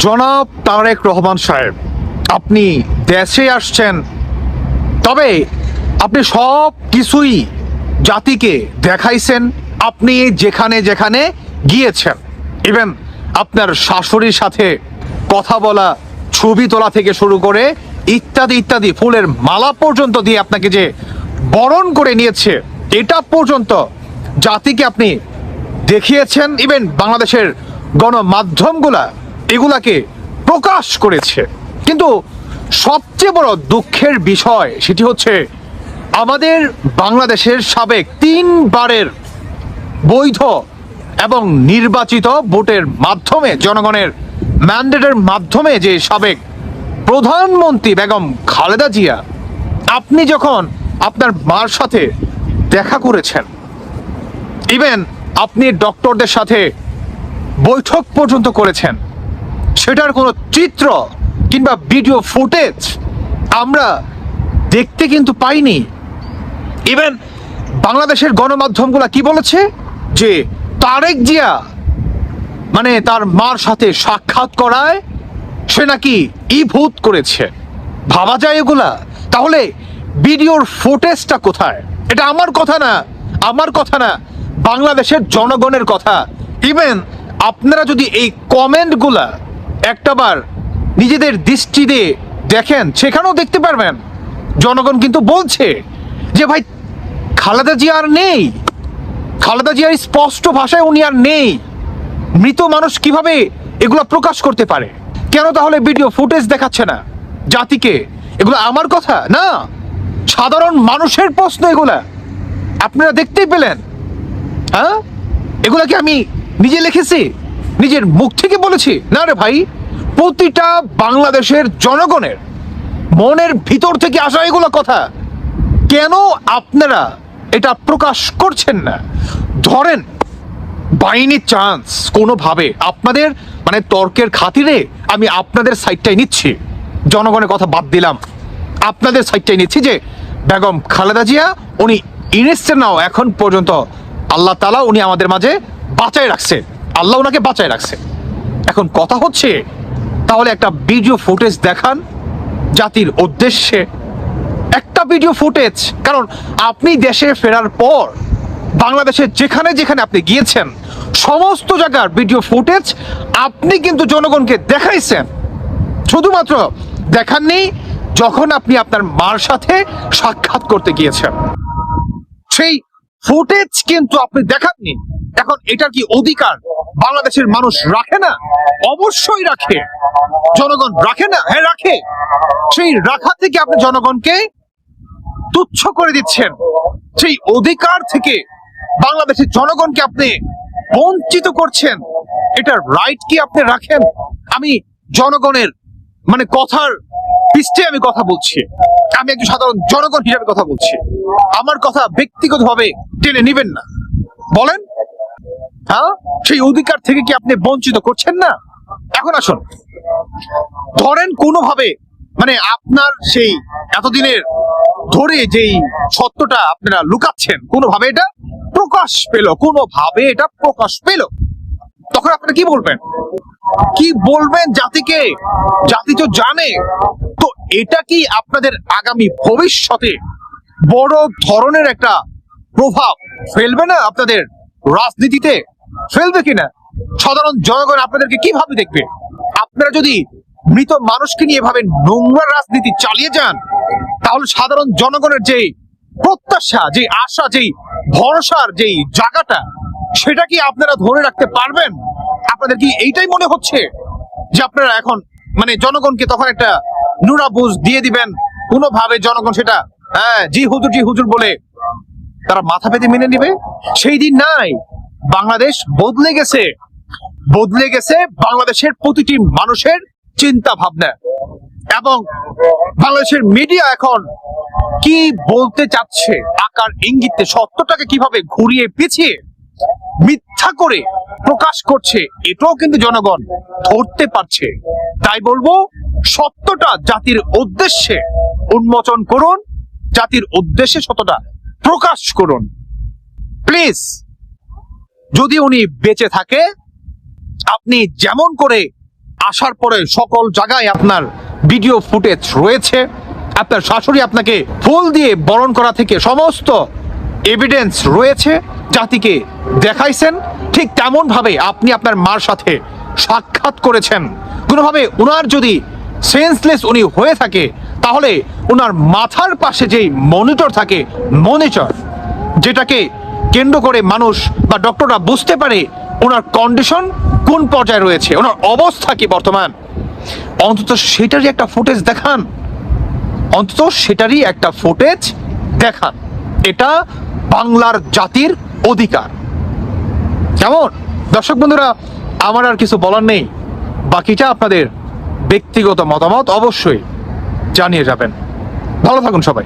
জনাব তারেক রহমান সাহেব, আপনি দেশে আসছেন, তবে আপনি সব কিছুই জাতিকে দেখাইছেন। আপনি যেখানে যেখানে গিয়েছেন, ইভেন আপনার শাশুড়ির সাথে কথা বলা, ছবি তোলা থেকে শুরু করে ইত্যাদি ইত্যাদি, ফুলের মালা পর্যন্ত দিয়ে আপনাকে যে বরণ করে নিয়েছে, এটা পর্যন্ত জাতিকে আপনি দেখিয়েছেন। ইভেন বাংলাদেশের গণমাধ্যমগুলা এগুলাকে প্রকাশ করেছে। কিন্তু সবচেয়ে বড় দুঃখের বিষয় সেটি হচ্ছে আমাদের বাংলাদেশের সাবেক 3বারের বৈধ এবং নির্বাচিত ভোটের মাধ্যমে, জনগণের ম্যান্ডেটের মাধ্যমে যে সাবেক প্রধানমন্ত্রী বেগম খালেদা জিয়া, আপনি যখন আপনার মার সাথে দেখা করেছেন, ইভেন আপনি ডক্টরদের সাথে বৈঠক পর্যন্ত করেছেন, সেটার কোনো চিত্র কিংবা ভিডিও ফুটেজ আমরা দেখতে কিন্তু পাইনি। ইভেন বাংলাদেশের গণমাধ্যমগুলো কি বলেছে যে তারেক জিয়া মানে তার মার সাথে সাক্ষাৎ করায় সে নাকি ভূত করেছে। ভাবা যায় এগুলা? তাহলে ভিডিওর ফুটেজটা কোথায়? এটা আমার কথা না, আমার কথা না, বাংলাদেশের জনগণের কথা। ইভেন আপনারা যদি এই কমেন্টগুলা একটাবার নিজেদের দৃষ্টি দিয়ে দেখেন, সেখানেও দেখতে পারবেন জনগণ কিন্তু বলছে যে ভাই খালেদা জিয়া আর নেই, খালেদা জিয়ার স্পষ্ট ভাষায় উনি আর নেই। মৃত মানুষ কিভাবে এগুলা প্রকাশ করতে পারে? কেন তাহলে ভিডিও ফুটেজ দেখাচ্ছে না জাতিকে? এগুলো আমার কথা না, সাধারণ মানুষের প্রশ্ন। এগুলা আপনারা দেখতেই পেলেন। হ্যাঁ, এগুলা কি আমি নিজে লিখেছি, নিজের মুখ থেকে বলেছি? না রে ভাই, প্রতিটা বাংলাদেশের জনগণের মনের ভিতর থেকে আসা এগুলো কথা। কেন আপনারা এটা প্রকাশ করছেন না? ধরেন বাইনি চান্স কোনোভাবে আপনাদের মানে তর্কের খাতিরে আমি আপনাদের সাইডটাই নিচ্ছি, জনগণের কথা বাদ দিলাম, আপনাদের সাইডটাই নিচ্ছি যে বেগম খালেদা জিয়া উনি ইনস্টেন্ট নাও, এখন পর্যন্ত আল্লাহ তাআলা উনি আমাদের মাঝে বাঁচায় রাখছে, আল্লাহ ওনাকে বাঁচায় রাখছে। এখন কথা হচ্ছে তাহলে একটা ভিডিও ফুটেজ দেখান জাতির উদ্দেশ্যে, একটা ভিডিও ফুটেজ। কারণ আপনি দেশে ফেরার পর বাংলাদেশের যেখানে যেখানে আপনি গিয়েছেন, সমস্ত জায়গার ভিডিও ফুটেজ আপনি কিন্তু জনগণকে দেখাইছেন। শুধুমাত্র দেখাননি যখন আপনি আপনার মার সাথে সাক্ষাৎ করতে গিয়েছেন, সেই ফুটেজ কিন্তু আপনি দেখাননি। এখন এটা কি অধিকার বাংলাদেশের মানুষ রাখে না? অবশ্যই রাখে। জনগণ রাখে না? হ্যাঁ রাখে। সেই রাখা থেকে আপনি জনগণকে তুচ্ছ করে দিচ্ছেন। সেই অধিকার থেকে বাংলাদেশের জনগণকে আপনি বঞ্চিত করছেন। এটা রাইট কি আপনি রাখেন? আমি জনগণের মানে কথার পৃষ্ঠে আমি কথা বলছি, আমি একজন সাধারণ জনগণ হিসেবে কথা বলছি। আমার কথা ব্যক্তিগতভাবে টেনে নিবেন না, বলেন। হ্যাঁ, সেই অধিকার থেকে কি আপনি বঞ্চিত করছেন না? এখন আসুন, ধরেন কোনোভাবে মানে আপনার সেই এতদিনের ধরে যেই সত্যটা আপনারা লুকাচ্ছেন, কোনোভাবে এটা প্রকাশ পেল, কোনোভাবে এটা প্রকাশ পেল, তখন আপনারা কি বলবেন? কি বলবেন জাতিকে? জাতি তো জানে। তো এটা কি আপনাদের আগামী ভবিষ্যতে বড় ধরনের একটা প্রভাব ফেলবে না? আপনাদের রাজনীতিতে ফেলবে কিনা? সাধারণ জনগণ আপনাদেরকে কিভাবে দেখবে? আপনারা যদি মৃত মানুষকে নিয়ে এভাবে নোংরা রাজনীতি চালিয়ে যান, তাহলে সাধারণ জনগণের যে প্রত্যাশা, যে আশা, যেই ভরসার যেই জায়গাটা, সেটা কি আপনারা ধরে রাখতে পারবেন? আপনাদের কি এইটাই মনে হচ্ছে যে আপনারা এখন মানে জনগণকে তখন একটা নুরা বুঝ দিয়ে দিবেন, কোনোভাবে জনগণ সেটা হ্যাঁ জি হুজুর বলে তারা মাথা পেতে মেনে নিবে? সেই দিন নাই। বাংলাদেশ বদলে গেছে, বদলে গেছে বাংলাদেশের প্রতিটি মানুষের চিন্তা ভাবনা। এবং বাংলাদেশের মিডিয়া এখন কি বলতে চাচ্ছে আকার ইঙ্গিতে, সত্যটাকে কিভাবে ঘুরিয়ে পিছিয়ে মিথ্যা করে প্রকাশ করছে, এটাও কিন্তু জনগণ ধরতে পারছে। তাই বলবো, সত্যটা জাতির উদ্দেশ্যে উন্মোচন করুন, জাতির উদ্দেশ্যে সত্যটা প্রকাশ করুন প্লিজ। যদি উনি বেঁচে থাকে, আপনি যেমন করে আসার পরে সকল জায়গায় আপনার ভিডিও ফুটেজ রয়েছে। আপনার শাশুড়ি আপনাকে ফুল দিয়ে বরণ করা থেকে সমস্ত এভিডেন্স রয়েছে, জাতিকে দেখাইছেন। ঠিক তেমন ভাবে আপনি আপনার মার সাথে সাক্ষাৎ করেছেন। কোনোভাবে ওনার যদি সেন্সলেস উনি হয়ে থাকে, তাহলে ওনার মাথার পাশে যেই মনিটর থাকে, মনিটর যেটাকে কেন্দ্র করে মানুষ বা ডক্টররা বুঝতে পারে ওনার কন্ডিশন কোন পর্যায়ে রয়েছে, ওনার অবস্থা কি বর্তমান, অন্তত সেটারই একটা ফুটেজ দেখান। অন্তত সেটারই একটা ফুটেজ দেখান। এটা বাংলার জাতির অধিকার। কেমন দর্শক বন্ধুরা, আমার আর কিছু বলার নেই। বাকিটা আপনাদের ব্যক্তিগত মতামত অবশ্যই জানিয়ে যাবেন। ভালো থাকুন সবাই।